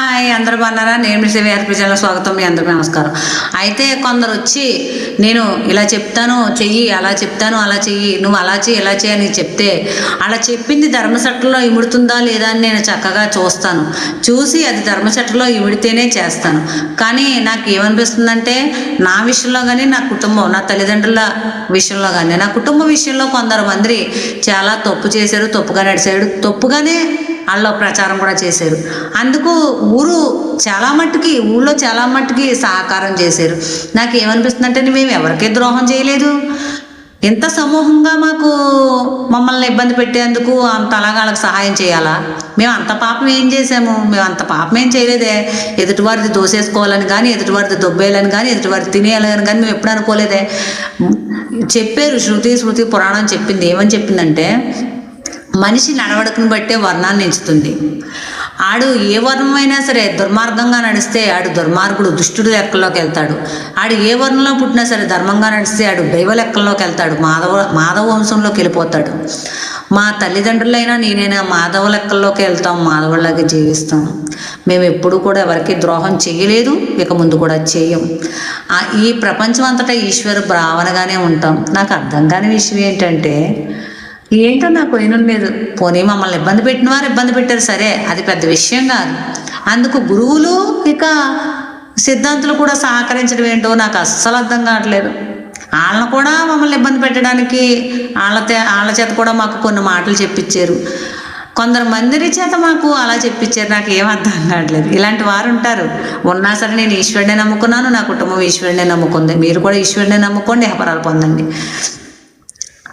Hi, అందరూ బాగున్నారా? నేను మీ సేవ స్వాగతం. మీ అందరికీ నమస్కారం. అయితే కొందరు వచ్చి నేను ఇలా చెప్తాను చెయ్యి, అలా చెప్తాను అలా చెయ్యి, నువ్వు అలా చెయ్యి ఇలా చెయ్యి అని చెప్తే అలా చెప్పింది ధర్మచట్టంలో ఇముడుతుందా లేదా అని నేను చక్కగా చూసి అది ధర్మచట్టంలో ఇమిడితేనే చేస్తాను. కానీ నాకు ఏమనిపిస్తుందంటే నా విషయంలో కానీ, నా కుటుంబం, నా తల్లిదండ్రుల విషయంలో కానీ, నా కుటుంబ విషయంలో కొందరు మంది చాలా తప్పు చేశారు, తప్పుగా నడిచాడు, తప్పుగానే వాళ్ళు ప్రచారం కూడా చేశారు. అందుకు ఊళ్ళో చాలా మట్టుకి సహకారం చేశారు. నాకు ఏమనిపిస్తుందంటే మేము ఎవరికీ ద్రోహం చేయలేదు. ఎంత సమూహంగా మమ్మల్ని ఇబ్బంది పెట్టేందుకు అంత అలాగా వాళ్ళకి సహాయం చేయాలా? మేము అంత పాపం ఏం చేసాము? మేము అంత పాపం ఏం చేయలేదే. ఎదుటివారిది దోసేసుకోవాలని కానీ, ఎదుటివారిది దొబ్బేయాలని కానీ, ఎదుటివారిది తినేయాలని కానీ మేము ఎప్పుడు అనుకోలేదే. చెప్పారు, శృతి పురాణం చెప్పింది. ఏమని చెప్పిందంటే మనిషి నడవడికను బట్టే వర్ణాన్ని ఎంచుతుంది. ఆడు ఏ వర్ణమైనా సరే దుర్మార్గంగా నడిస్తే ఆడు దుర్మార్గుడు, దుష్టుడు లెక్కల్లోకి వెళ్తాడు. ఆడు ఏ వర్ణంలో పుట్టినా సరే ధర్మంగా నడిస్తే ఆడు దైవ లెక్కల్లోకి వెళ్తాడు, మాధవ వంశంలోకి వెళ్ళిపోతాడు. మా తల్లిదండ్రులైనా నేనైనా మాధవ లెక్కల్లోకి వెళ్తాం, మాధవుల్లాగే జీవిస్తాం. మేము ఎప్పుడు కూడా ఎవరికి ద్రోహం చేయలేదు, ఇక ముందు కూడా చేయం. ఈ ప్రపంచం అంతటా ఈశ్వర భావనగానే ఉంటాం. నాకు అర్థం కాని విషయం ఏంటో నాకు పోయిన లేదు. పోనీ మమ్మల్ని ఇబ్బంది పెట్టిన వారు ఇబ్బంది పెట్టారు, సరే, అది పెద్ద విషయం కాదు. అందుకు గురువులు ఇక సిద్ధాంతులు కూడా సహకరించడం ఏంటో నాకు అస్సలు అర్థం కావట్లేదు. వాళ్ళని కూడా మమ్మల్ని ఇబ్బంది పెట్టడానికి వాళ్ళ చేత కూడా మాకు కొన్ని మాటలు చెప్పించారు. కొందరు మందిరి చేత మాకు అలా చెప్పించారు. నాకు ఏం అర్థం కావట్లేదు. ఇలాంటి వారు ఉంటారు. ఉన్నా సరే నేను ఈశ్వరుడే నమ్ముకున్నాను, నా కుటుంబం ఈశ్వరుడే నమ్ముకుంది. మీరు కూడా ఈశ్వరుడే నమ్ముకోండి, వ్యాపారాలు పొందండి.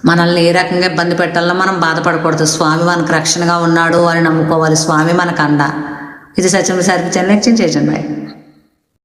మనల్ని ఏ రకంగా ఇబ్బంది పెట్టాలన్నా మనం బాధపడకూడదు. స్వామి మనకు రక్షణగా ఉన్నాడు అని నమ్ముకోవాలి. స్వామి మనకు అండ. ఇది సత్యం సార్. లెక్చర్ చేయండి. బాయ్.